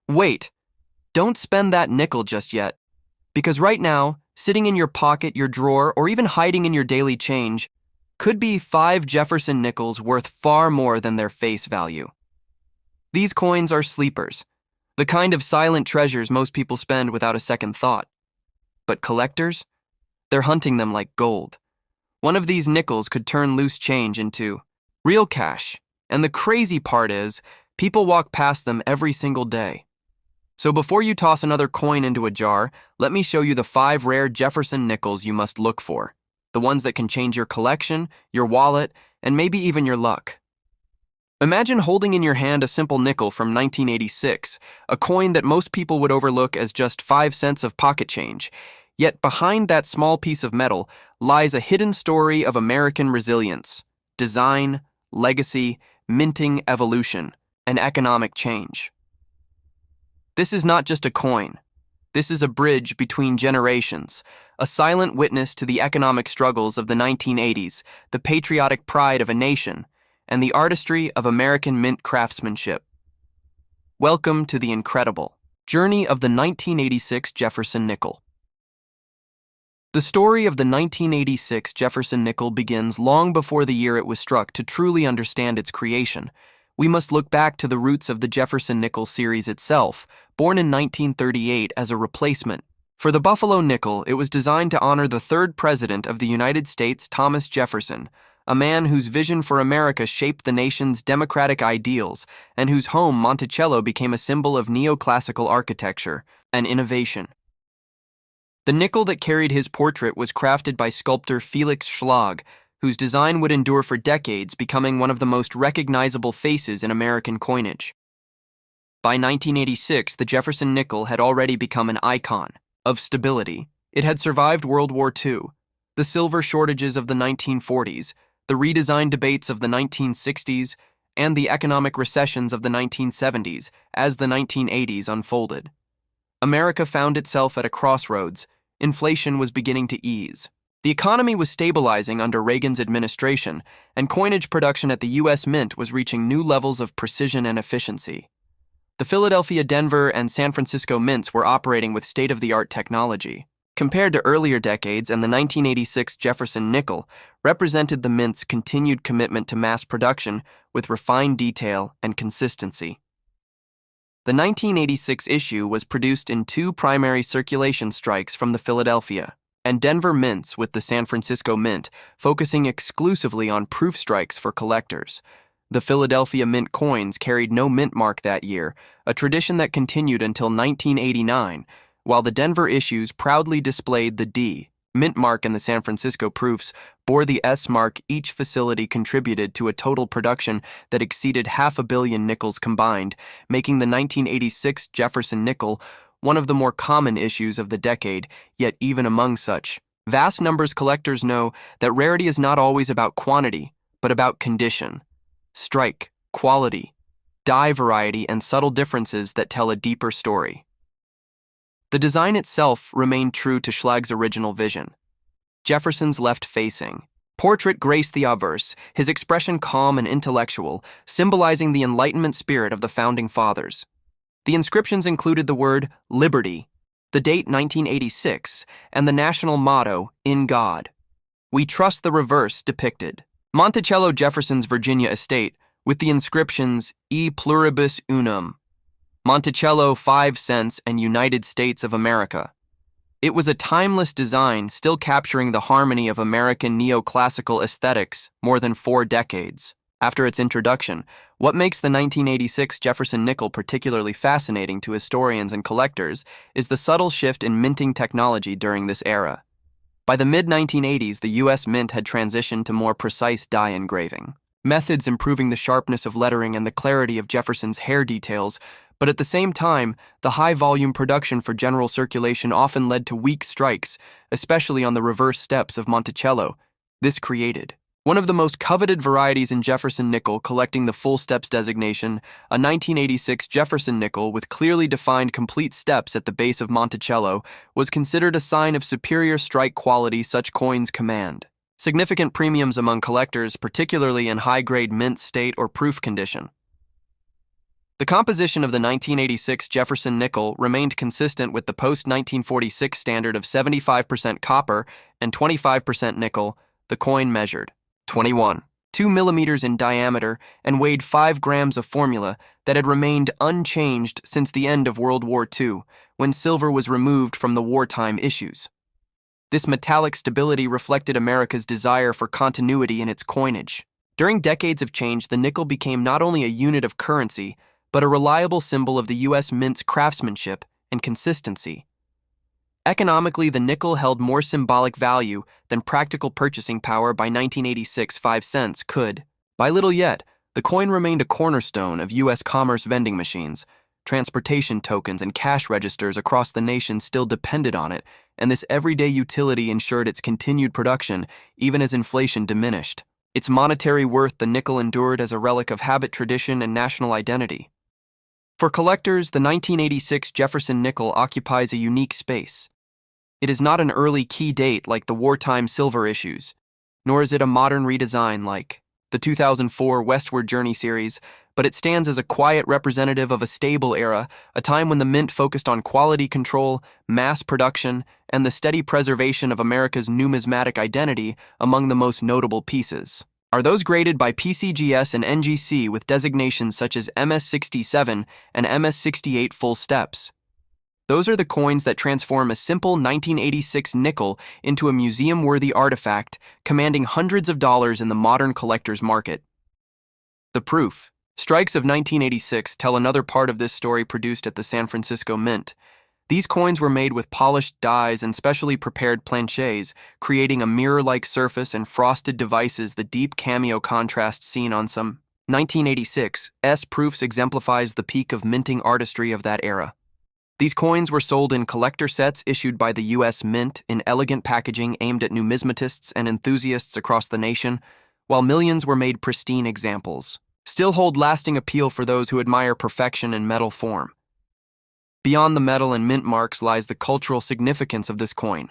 Wait, don't spend that nickel just yet. Because right now, sitting in your pocket, your drawer, or even hiding in your daily change, could be 5 Jefferson nickels worth far more than their face value. These coins are sleepers, the kind of silent treasures most people spend without a second thought. But collectors? They're hunting them like gold. One of these nickels could turn loose change into real cash, and the crazy part is, people walk past them every single day. So before you toss another coin into a jar, let me show you the 5 rare Jefferson nickels you must look for. The ones that can change your collection, your wallet, and maybe even your luck. Imagine holding in your hand a simple nickel from 1986, a coin that most people would overlook as just 5 cents of pocket change. Yet behind that small piece of metal lies a hidden story of American resilience, design, legacy, minting evolution, and economic change. This is not just a coin. This is a bridge between generations, a silent witness to the economic struggles of the 1980s, the patriotic pride of a nation, and the artistry of American mint craftsmanship. Welcome to the incredible journey of the 1986 Jefferson nickel. The story of the 1986 Jefferson nickel begins long before the year it was struck. To truly understand its creation, we must look back to the roots of the Jefferson nickel series itself. Born in 1938 as a replacement for the Buffalo nickel, it was designed to honor the third president of the United States, Thomas Jefferson, a man whose vision for America shaped the nation's democratic ideals and whose home, Monticello, became a symbol of neoclassical architecture and innovation. The nickel that carried his portrait was crafted by sculptor Felix Schlag, whose design would endure for decades, becoming one of the most recognizable faces in American coinage. By 1986, the Jefferson nickel had already become an icon of stability. It had survived World War II, the silver shortages of the 1940s, the redesign debates of the 1960s, and the economic recessions of the 1970s as the 1980s unfolded. America found itself at a crossroads. Inflation was beginning to ease. The economy was stabilizing under Reagan's administration, and coinage production at the U.S. Mint was reaching new levels of precision and efficiency. The Philadelphia, Denver, and San Francisco mints were operating with state-of-the-art technology. Compared to earlier decades, and the 1986 Jefferson nickel represented the mint's continued commitment to mass production with refined detail and consistency. The 1986 issue was produced in 2 primary circulation strikes from the Philadelphia and Denver mints, with the San Francisco Mint focusing exclusively on proof strikes for collectors. The Philadelphia Mint coins carried no mint mark that year, a tradition that continued until 1989, while the Denver issues proudly displayed the D mint mark, and the San Francisco proofs bore the S mark. Each facility contributed to a total production that exceeded 500 million nickels combined, making the 1986 Jefferson nickel one of the more common issues of the decade. Yet even among such vast numbers, collectors know that rarity is not always about quantity, but about condition, strike, quality, die variety, and subtle differences that tell a deeper story. The design itself remained true to Schlag's original vision. Jefferson's left-facing portrait graced the obverse, his expression calm and intellectual, symbolizing the Enlightenment spirit of the Founding Fathers. The inscriptions included the word liberty, the date 1986, and the national motto, "In God We Trust." The reverse depicted Monticello Jefferson's Virginia estate with the inscriptions E pluribus unum, Monticello 5 cents, and United States of America. It was a timeless design, still capturing the harmony of American neoclassical aesthetics more than 4 decades after its introduction. What makes the 1986 Jefferson nickel particularly fascinating to historians and collectors is the subtle shift in minting technology during this era. By the mid-1980s, the U.S. Mint had transitioned to more precise die engraving methods, improving the sharpness of lettering and the clarity of Jefferson's hair details. But at the same time, the high-volume production for general circulation often led to weak strikes, especially on the reverse steps of Monticello. This created one of the most coveted varieties in Jefferson nickel, collecting the full steps designation. A 1986 Jefferson nickel with clearly defined complete steps at the base of Monticello was considered a sign of superior strike quality. Such coins command significant premiums among collectors, particularly in high-grade mint state or proof condition. The composition of the 1986 Jefferson nickel remained consistent with the post-1946 standard of 75% copper and 25% nickel. The coin measured 2 millimeters in diameter and weighed 5 grams of formula that had remained unchanged since the end of World War II, when silver was removed from the wartime issues. This metallic stability reflected America's desire for continuity in its coinage. During decades of change, the nickel became not only a unit of currency, but a reliable symbol of the U.S. Mint's craftsmanship and consistency. Economically, the nickel held more symbolic value than practical purchasing power. By 1986, 5 cents could. By little yet, the coin remained a cornerstone of U.S. commerce. Vending machines, transportation tokens, and cash registers across the nation still depended on it, and this everyday utility ensured its continued production even as inflation diminished. Its monetary worth, the nickel endured as a relic of habit, tradition, and national identity. For collectors, the 1986 Jefferson nickel occupies a unique space. It is not an early key date like the wartime silver issues, nor is it a modern redesign like the 2004 Westward Journey series, but it stands as a quiet representative of a stable era, a time when the Mint focused on quality control, mass production, and the steady preservation of America's numismatic identity. Among the most notable pieces are those graded by PCGS and NGC with designations such as MS-67 and MS-68 full steps. Those are the coins that transform a simple 1986 nickel into a museum-worthy artifact, commanding hundreds of dollars in the modern collector's market. The proof. Strikes of 1986 tell another part of this story produced at the San Francisco Mint. These coins were made with polished dies and specially prepared planchets, creating a mirror-like surface and frosted devices. The deep cameo contrast seen on some 1986 proofs exemplifies the peak of minting artistry of that era. These coins were sold in collector sets issued by the U.S. Mint in elegant packaging aimed at numismatists and enthusiasts across the nation, while millions were made pristine examples. Still hold lasting appeal for those who admire perfection in metal form. Beyond the metal and mint marks lies the cultural significance of this coin.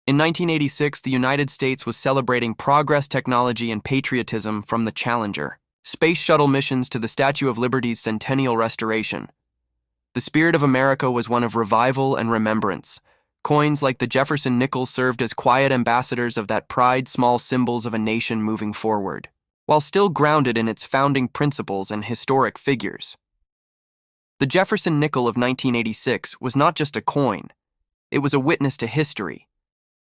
In 1986, the United States was celebrating progress, technology, and patriotism from the Challenger space shuttle missions to the Statue of Liberty's centennial restoration. The spirit of America was one of revival and remembrance. Coins like the Jefferson nickel served as quiet ambassadors of that pride, small symbols of a nation moving forward, while still grounded in its founding principles and historic figures. The Jefferson nickel of 1986 was not just a coin, it was a witness to history,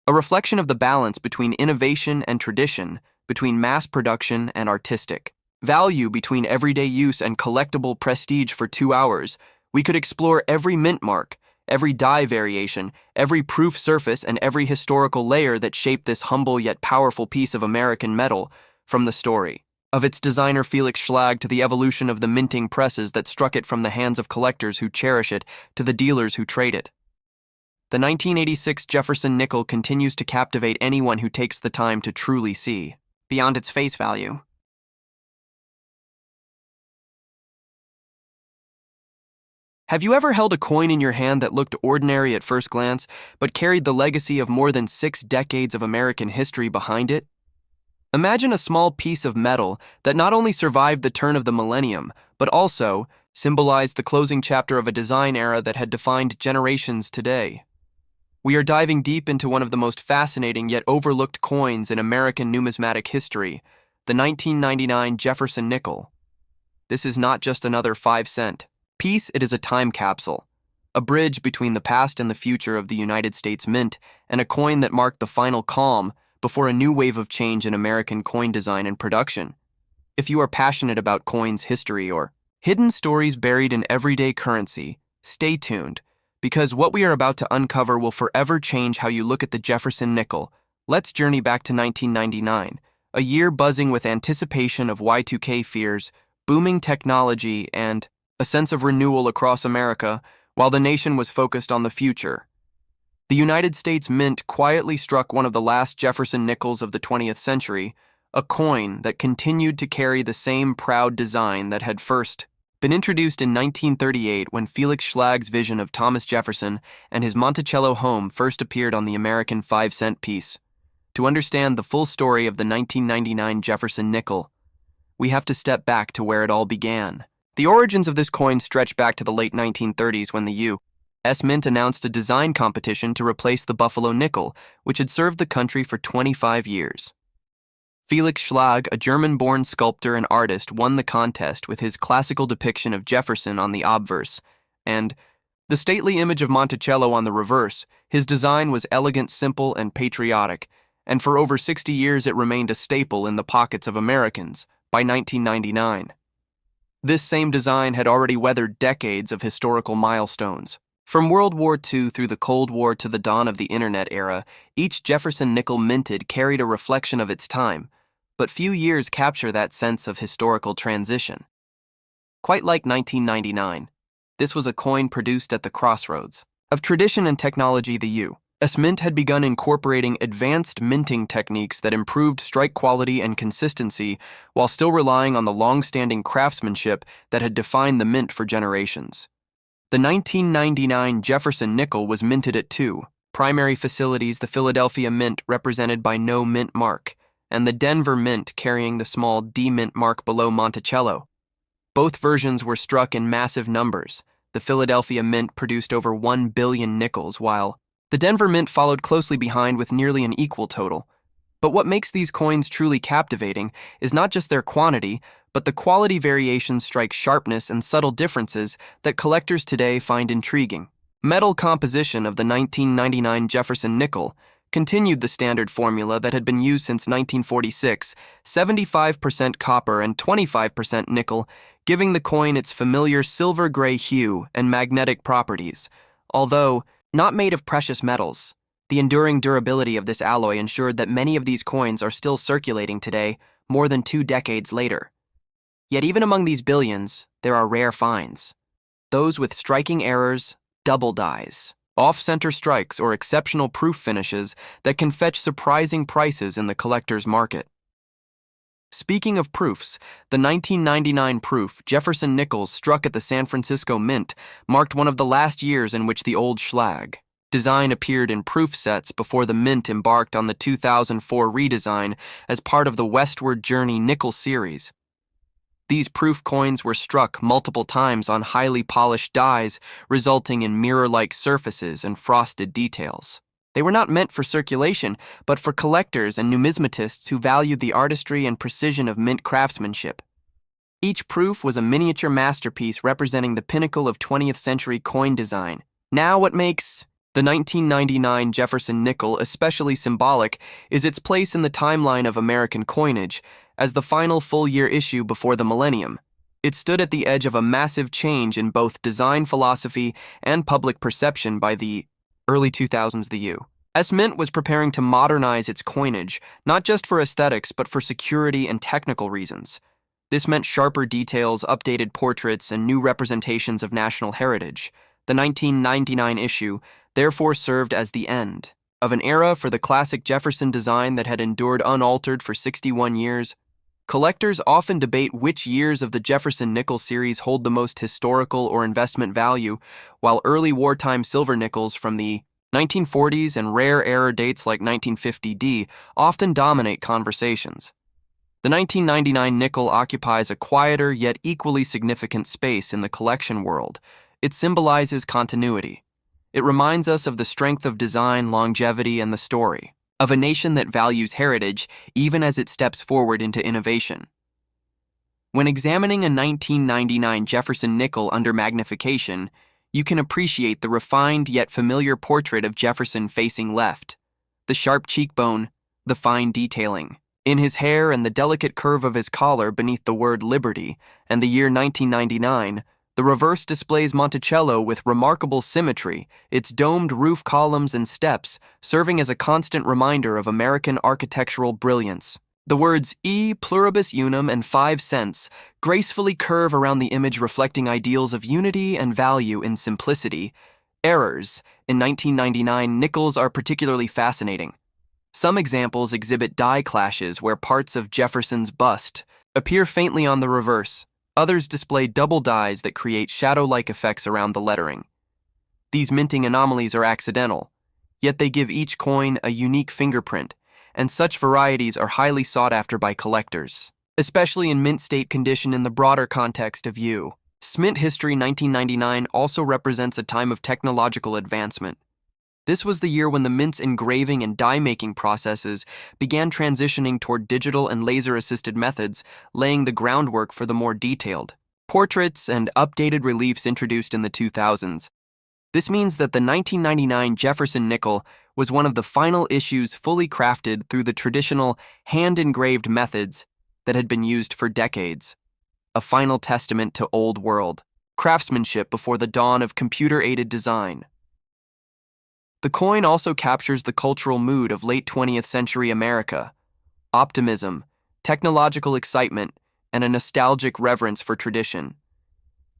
a reflection of the balance between innovation and tradition, between mass production and artistic value, between everyday use and collectible prestige. For 2 hours, we could explore every mint mark, every die variation, every proof surface, and every historical layer that shaped this humble yet powerful piece of American metal, from the story of its designer Felix Schlag to the evolution of the minting presses that struck it from the hands of collectors who cherish it to the dealers who trade it. The 1986 Jefferson nickel continues to captivate anyone who takes the time to truly see beyond its face value. Have you ever held a coin in your hand that looked ordinary at first glance, but carried the legacy of more than 6 decades of American history behind it? Imagine a small piece of metal that not only survived the turn of the millennium, but also symbolized the closing chapter of a design era that had defined generations today. We are diving deep into one of the most fascinating yet overlooked coins in American numismatic history, the 1999 Jefferson nickel. This is not just another 5-cent piece, it is a time capsule, a bridge between the past and the future of the United States Mint, and a coin that marked the final calm before a new wave of change in American coin design and production. If you are passionate about coins, history, or hidden stories buried in everyday currency, stay tuned, because what we are about to uncover will forever change how you look at the Jefferson nickel. Let's journey back to 1999, a year buzzing with anticipation of Y2K fears, booming technology, and a sense of renewal across America, while the nation was focused on the future. The United States Mint quietly struck one of the last Jefferson nickels of the 20th century, a coin that continued to carry the same proud design that had first been introduced in 1938 when Felix Schlag's vision of Thomas Jefferson and his Monticello home first appeared on the American 5-cent piece. To understand the full story of the 1999 Jefferson nickel, we have to step back to where it all began. The origins of this coin stretch back to the late 1930s when the U.S. Mint announced a design competition to replace the Buffalo nickel, which had served the country for 25 years. Felix Schlag, a German-born sculptor and artist, won the contest with his classical depiction of Jefferson on the obverse, and the stately image of Monticello on the reverse. His design was elegant, simple, and patriotic, and for over 60 years it remained a staple in the pockets of Americans. By 1999, this same design had already weathered decades of historical milestones. From World War II through the Cold War to the dawn of the Internet era, each Jefferson nickel minted carried a reflection of its time, but few years capture that sense of historical transition. Quite like 1999, this was a coin produced at the crossroads of tradition and technology. The U.S. Mint had begun incorporating advanced minting techniques that improved strike quality and consistency while still relying on the long-standing craftsmanship that had defined the mint for generations. The 1999 Jefferson nickel was minted at two primary facilities: the Philadelphia Mint, represented by no mint mark, and the Denver Mint, carrying the small D mint mark below Monticello. Both versions were struck in massive numbers. The Philadelphia Mint produced over 1 billion nickels, while the Denver Mint followed closely behind with nearly an equal total. But what makes these coins truly captivating is not just their quantity, but the quality variations strike sharpness and subtle differences that collectors today find intriguing. Metal composition of the 1999 Jefferson nickel continued the standard formula that had been used since 1946, 75% copper and 25% nickel, giving the coin its familiar silver-gray hue and magnetic properties. Although not made of precious metals, the enduring durability of this alloy ensured that many of these coins are still circulating today, more than 2 decades later. Yet even among these billions, there are rare finds. Those with striking errors, double dies, off-center strikes, or exceptional proof finishes that can fetch surprising prices in the collector's market. Speaking of proofs, the 1999 proof, Jefferson nickels struck at the San Francisco Mint, marked one of the last years in which the old Schlag design appeared in proof sets before the Mint embarked on the 2004 redesign as part of the Westward Journey nickel series. These proof coins were struck multiple times on highly polished dies, resulting in mirror-like surfaces and frosted details. They were not meant for circulation, but for collectors and numismatists who valued the artistry and precision of mint craftsmanship. Each proof was a miniature masterpiece representing the pinnacle of 20th century coin design. Now, what makes the 1999 Jefferson nickel especially symbolic is its place in the timeline of American coinage. As the final full-year issue before the millennium, it stood at the edge of a massive change in both design philosophy and public perception. By the early 2000s, the U.S. Mint was preparing to modernize its coinage, not just for aesthetics, but for security and technical reasons. This meant sharper details, updated portraits, and new representations of national heritage. The 1999 issue therefore served as the end of an era for the classic Jefferson design that had endured unaltered for 61 years. Collectors often debate which years of the Jefferson nickel series hold the most historical or investment value, while early wartime silver nickels from the 1940s and rare era dates like 1950D often dominate conversations. The 1999 nickel occupies a quieter yet equally significant space in the collection world. It symbolizes continuity. It reminds us of the strength of design, longevity, and the story of a nation that values heritage even as it steps forward into innovation. When examining a 1999 Jefferson nickel under magnification, you can appreciate the refined yet familiar portrait of Jefferson facing left, the sharp cheekbone, the fine detailing in his hair, and the delicate curve of his collar beneath the word Liberty, and the year 1999. The reverse displays Monticello with remarkable symmetry, its domed roof columns and steps serving as a constant reminder of American architectural brilliance. The words E pluribus unum and 5 cents gracefully curve around the image, reflecting ideals of unity and value in simplicity. Errors in 1999 nickels are particularly fascinating. Some examples exhibit die clashes where parts of Jefferson's bust appear faintly on the reverse. Others display double dies that create shadow-like effects around the lettering. These minting anomalies are accidental, yet they give each coin a unique fingerprint, and such varieties are highly sought after by collectors, especially in mint state condition in the broader context of U.S. Mint history 1999 also represents a time of technological advancement. This was the year when the Mint's engraving and die-making processes began transitioning toward digital and laser-assisted methods, laying the groundwork for the more detailed portraits and updated reliefs introduced in the 2000s. This means that the 1999 Jefferson nickel was one of the final issues fully crafted through the traditional hand-engraved methods that had been used for decades. A final testament to old world craftsmanship before the dawn of computer-aided design. The coin also captures the cultural mood of late 20th century America: optimism, technological excitement, and a nostalgic reverence for tradition.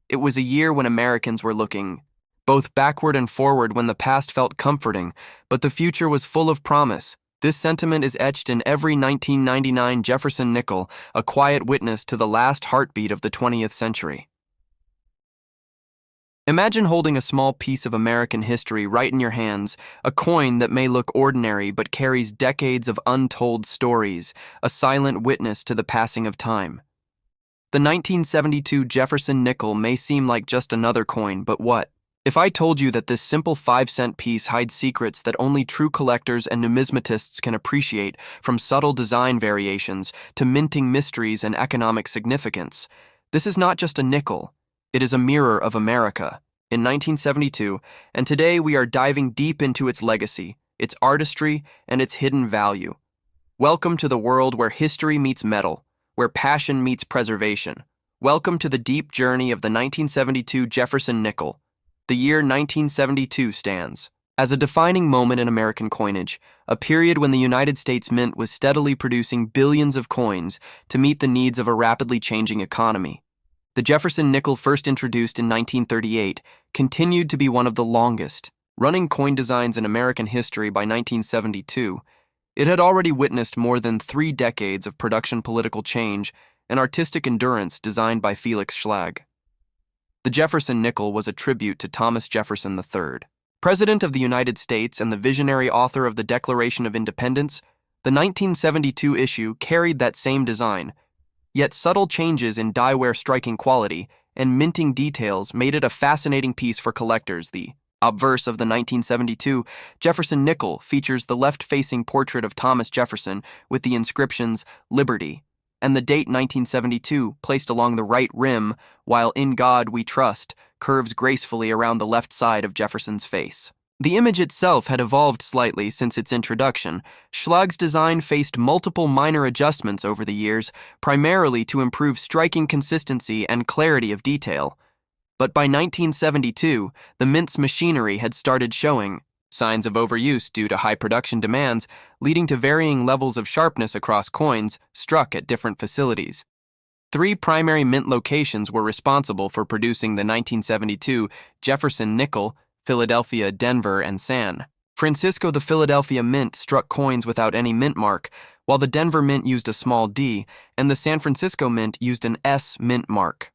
It was a year when Americans were looking both backward and forward, when the past felt comforting, but the future was full of promise. This sentiment is etched in every 1999 Jefferson nickel, a quiet witness to the last heartbeat of the 20th century. Imagine holding a small piece of American history right in your hands, a coin that may look ordinary but carries decades of untold stories, a silent witness to the passing of time. The 1972 Jefferson nickel may seem like just another coin, but what if I told you that this simple 5-cent piece hides secrets that only true collectors and numismatists can appreciate, from subtle design variations to minting mysteries and economic significance? This is not just a nickel. It is a mirror of America in 1972, and today we are diving deep into its legacy, its artistry, and its hidden value. Welcome to the world where history meets metal, where passion meets preservation. Welcome to the deep journey of the 1972 Jefferson nickel. The year 1972 stands as a defining moment in American coinage, a period when the United States Mint was steadily producing billions of coins to meet the needs of a rapidly changing economy. The Jefferson nickel, first introduced in 1938, continued to be one of the longest-running coin designs in American history by 1972. It had already witnessed more than 3 decades of production, political change, and artistic endurance designed by Felix Schlag. The Jefferson nickel was a tribute to Thomas Jefferson III, President of the United States and the visionary author of the Declaration of Independence. The 1972 issue carried that same design, yet subtle changes in die-wear striking quality and minting details made it a fascinating piece for collectors. The obverse of the 1972 Jefferson nickel features the left-facing portrait of Thomas Jefferson with the inscriptions "Liberty" and the date 1972 placed along the right rim, while "In God We Trust" curves gracefully around the left side of Jefferson's face. The image itself had evolved slightly since its introduction. Schlag's design faced multiple minor adjustments over the years, primarily to improve striking consistency and clarity of detail. But by 1972, the Mint's machinery had started showing signs of overuse due to high production demands, leading to varying levels of sharpness across coins struck at different facilities. 3 primary Mint locations were responsible for producing the 1972 Jefferson nickel: Philadelphia, Denver, and San Francisco. The Philadelphia Mint struck coins without any mint mark, while the Denver Mint used a small D, and the San Francisco Mint used an S mint mark.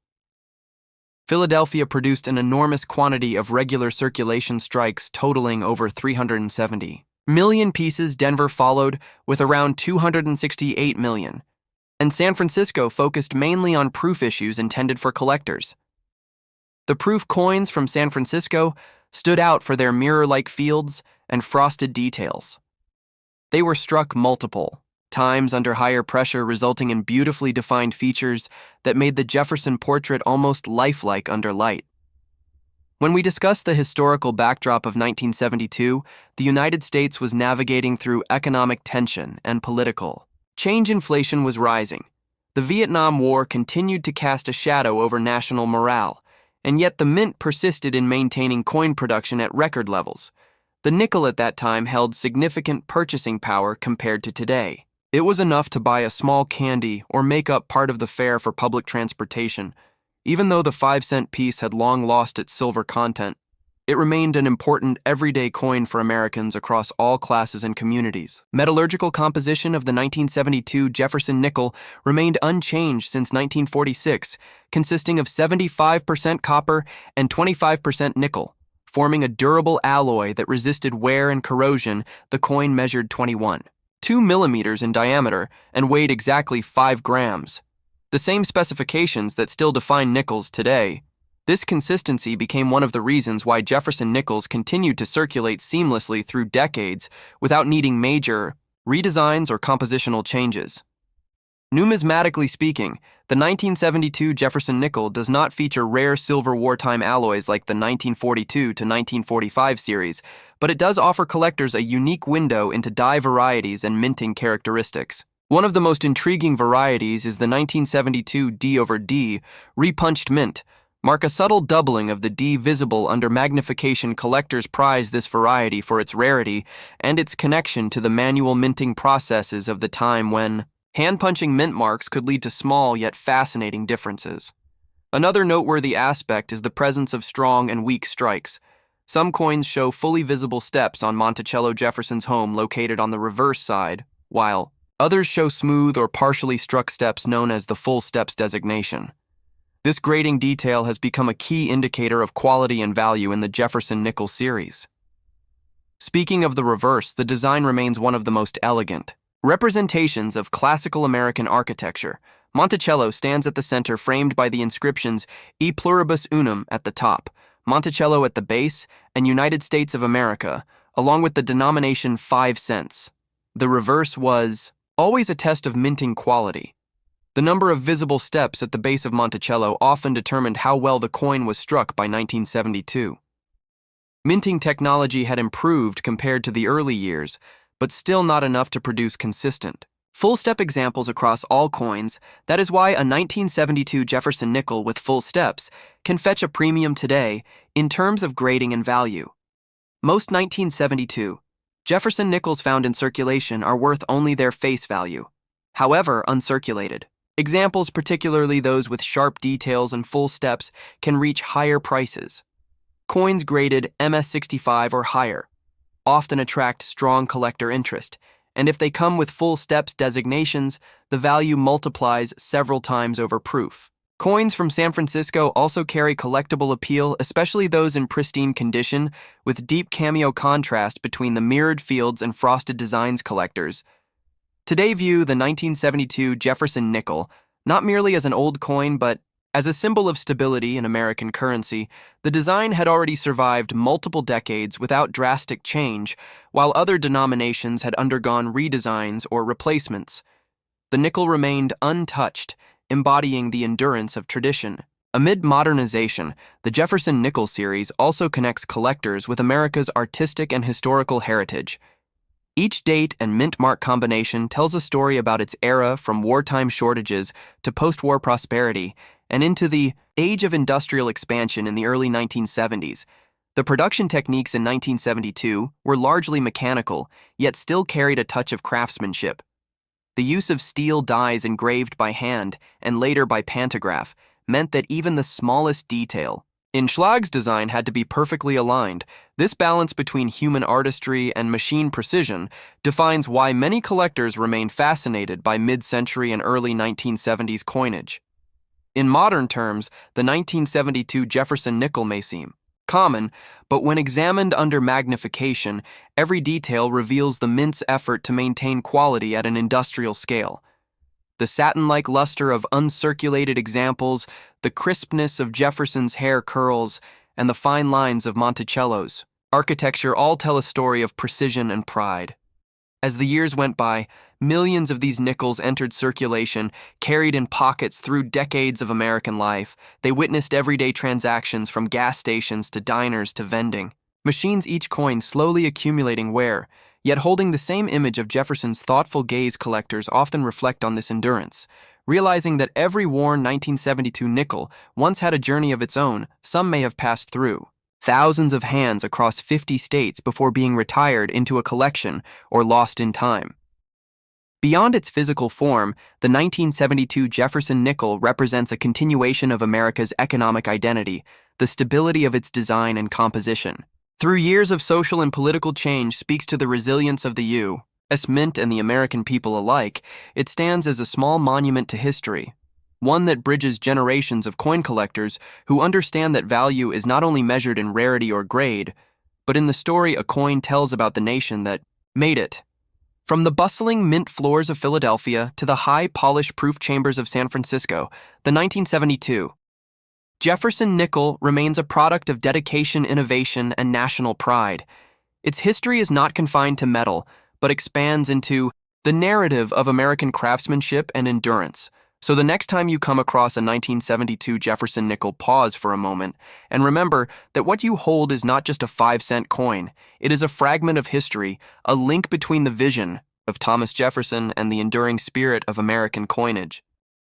Philadelphia produced an enormous quantity of regular circulation strikes, totaling over 370 million pieces. Denver followed with around 268 million, and San Francisco focused mainly on proof issues intended for collectors. The proof coins from San Francisco stood out for their mirror-like fields and frosted details. They were struck multiple times under higher pressure, resulting in beautifully defined features that made the Jefferson portrait almost lifelike under light. When we discuss the historical backdrop of 1972, the United States was navigating through economic tension and political change. Inflation was rising. The Vietnam War continued to cast a shadow over national morale, and yet the Mint persisted in maintaining coin production at record levels. The nickel at that time held significant purchasing power compared to today. It was enough to buy a small candy or make up part of the fare for public transportation. Even though the 5-cent piece had long lost its silver content, it remained an important everyday coin for Americans across all classes and communities. Metallurgical composition of the 1972 Jefferson nickel remained unchanged since 1946, consisting of 75% copper and 25% nickel, forming a durable alloy that resisted wear and corrosion. The coin measured 21.2 millimeters in diameter and weighed exactly 5 grams. The same specifications that still define nickels today. This consistency became one of the reasons why Jefferson nickels continued to circulate seamlessly through decades without needing major redesigns or compositional changes. Numismatically speaking, the 1972 Jefferson nickel does not feature rare silver wartime alloys like the 1942 to 1945 series, but it does offer collectors a unique window into die varieties and minting characteristics. One of the most intriguing varieties is the 1972 D over D repunched mint. Mark a subtle doubling of the D visible under magnification. Collectors prize this variety for its rarity and its connection to the manual minting processes of the time when hand-punching mint marks could lead to small yet fascinating differences. Another noteworthy aspect is the presence of strong and weak strikes. Some coins show fully visible steps on Monticello Jefferson's home located on the reverse side, while others show smooth or partially struck steps known as the full steps designation. This grading detail has become a key indicator of quality and value in the Jefferson nickel series. Speaking of the reverse, the design remains one of the most elegant representations of classical American architecture. Monticello stands at the center, framed by the inscriptions E Pluribus Unum at the top, Monticello at the base, and United States of America, along with the denomination 5 cents. The reverse was always a test of minting quality. The number of visible steps at the base of Monticello often determined how well the coin was struck by 1972. Minting technology had improved compared to the early years, but still not enough to produce consistent, full-step examples across all coins. That is why a 1972 Jefferson nickel with full steps can fetch a premium today in terms of grading and value. Most 1972 Jefferson nickels found in circulation are worth only their face value. However, uncirculated examples, particularly those with sharp details and full steps, can reach higher prices. Coins graded MS65 or higher often attract strong collector interest, and if they come with full steps designations, the value multiplies several times over proof. Coins from San Francisco also carry collectible appeal, especially those in pristine condition, with deep cameo contrast between the mirrored fields and frosted designs. Collectors today view the 1972 Jefferson nickel not merely as an old coin, but as a symbol of stability in American currency. The design had already survived multiple decades without drastic change, while other denominations had undergone redesigns or replacements. The nickel remained untouched, embodying the endurance of tradition. Amid modernization, the Jefferson nickel series also connects collectors with America's artistic and historical heritage. Each date and mint mark combination tells a story about its era, from wartime shortages to post-war prosperity, and into the age of industrial expansion in the early 1970s. The production techniques in 1972 were largely mechanical, yet still carried a touch of craftsmanship. The use of steel dies engraved by hand and later by pantograph meant that even the smallest detail in Schlag's design had to be perfectly aligned. This balance between human artistry and machine precision defines why many collectors remain fascinated by mid-century and early 1970s coinage. In modern terms, the 1972 Jefferson nickel may seem common, but when examined under magnification, every detail reveals the mint's effort to maintain quality at an industrial scale. The satin-like luster of uncirculated examples, the crispness of Jefferson's hair curls, and the fine lines of Monticello's architecture all tell a story of precision and pride. As the years went by, millions of these nickels entered circulation, carried in pockets through decades of American life. They witnessed everyday transactions from gas stations to diners to vending machines, each coin slowly accumulating wear, yet holding the same image of Jefferson's thoughtful gaze. Collectors often reflect on this endurance, realizing that every worn 1972 nickel once had a journey of its own. Some may have passed through thousands of hands across 50 states before being retired into a collection or lost in time. Beyond its physical form, the 1972 Jefferson nickel represents a continuation of America's economic identity, the stability of its design and composition. Through years of social and political change, speaks to the resilience of the U.S. Mint and the American people alike. It stands as a small monument to history, one that bridges generations of coin collectors who understand that value is not only measured in rarity or grade, but in the story a coin tells about the nation that made it. From the bustling mint floors of Philadelphia to the high, polished proof chambers of San Francisco, the 1972 Jefferson nickel remains a product of dedication, innovation, and national pride. Its history is not confined to metal, but expands into the narrative of American craftsmanship and endurance. So the next time you come across a 1972 Jefferson nickel, pause for a moment and remember that what you hold is not just a 5-cent coin. It is a fragment of history, a link between the vision of Thomas Jefferson and the enduring spirit of American coinage.